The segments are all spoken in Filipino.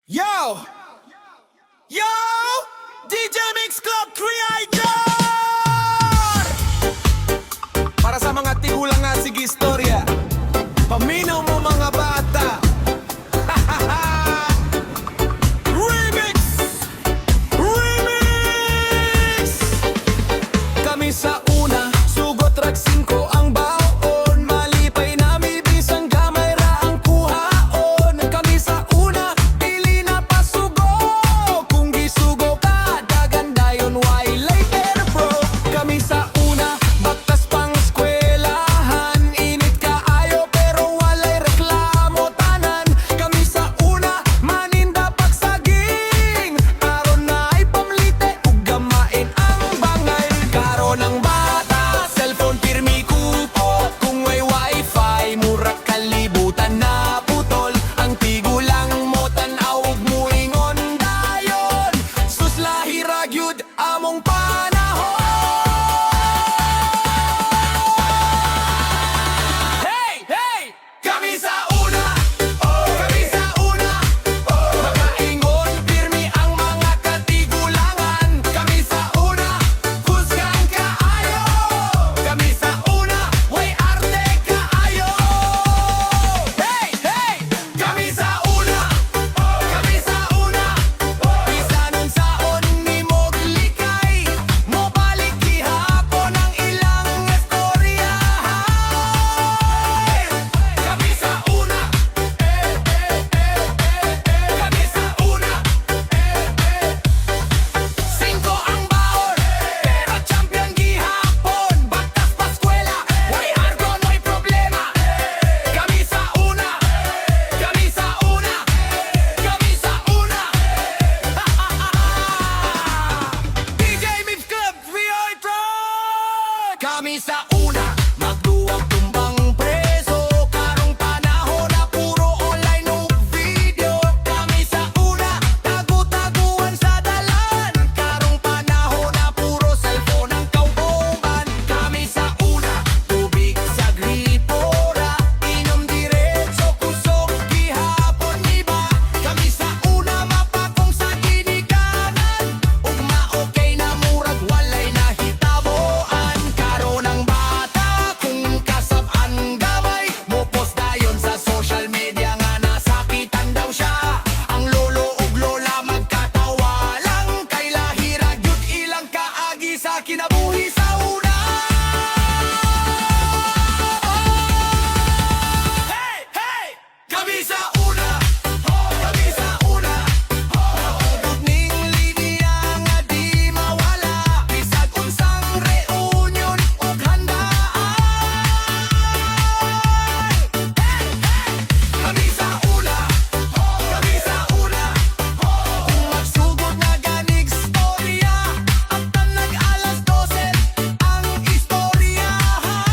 Yo! Yo! DJ Mix Club Creator! Para sa mga tigulang nga, sige istorya. Paminaw mo mga bata. Remix! Remix! Kami sa una, sugot rag 5 ang baon. Malipay na may bisang gamay ra ang kuhaon. Kami sa una, pili na pasugo. Kung gisugo ka, dagan dayon why later bro. Kami sa una, baktas pang eskwelahan. Init ka ayo pero walay reklamo tanan. Kami sa una, maninda pagsaging. Aron na ay pamlite ug gamain ang bangay. Karon ang bata, cellphone pirmi kupot. Kung may wifi, mura kalibutan na putol. Ang tigulang mo tanaw ug muingon dayon. Sus lahi ra gyud among panahon. Hey! Hey! Kami sa una, kami sa una, makaingon pirmi ang mga katigulangan. Kami sa una, husgan kaayo. Kami sa una, way arte kaayo. Hey! Hey! Kami sa una, kami sa una, bisanon saon nimog likay. Mobalik gihapon ang ilang istoryahan. Kami sa una, kami sa una, 5 ang baon, pero champion gihapon. Baktas pa eskwela, way argon, way problema. Kami sa una, kami sa una, kami sa una. DJ Mix Club Creator! Kami sa una, magduwag tumbang preso. Karong panahon na puro online ug video. Kami sa una, tagu-taguan sa dalan. Karong panahon na puro cellphone ang kauboban. Kami sa una, tubig sa gripora. Inom diretso kusog gihapon iba. Kami sa una, mapakong sa ginikanan. Ug ma-okay na murag walay nahitaboan. Karon ang bata, kung kasab-an gamay, mopos dayon sa social media nga nasakitan daw siya. Ang lolo ug lola magkatawa lang. Kay lahira gyud ilang kaagi sa kinabuhi sa una. Hey! Hey! Kami sa una, kami sa una, maugod ning linya nga di mawala. Bisag unsang reunion ug handaan. Hey! Hey! Kami sa una, kami sa una, kung magsugod nga ganig storya. Abtan nag-alas 12 ang istoryahan.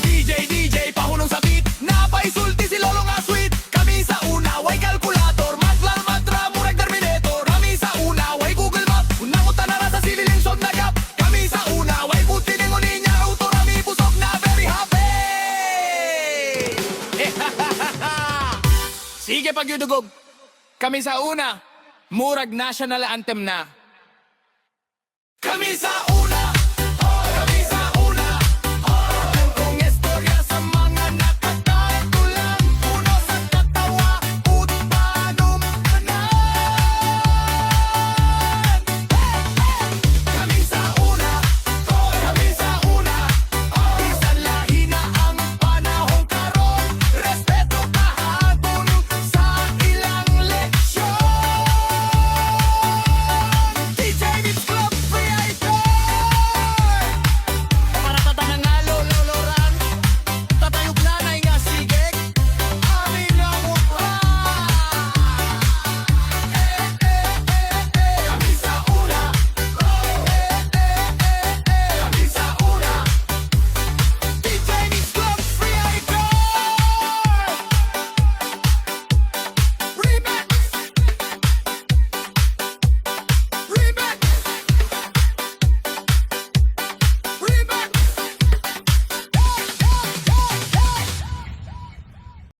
DJ, pahulong sa beat. Napaisulti si lolo nga sweet. Kami sa una, way kalkulator. Maglalmatra, murag Terminator. Kami sa una, way Google Map. Unangutan na sa sililing sod na gap. Kami sa una, way puti ningon niya. Auto rami busog na very happy. Sige pagyudugog. Kami sa una, murag national anthem na. Kami sa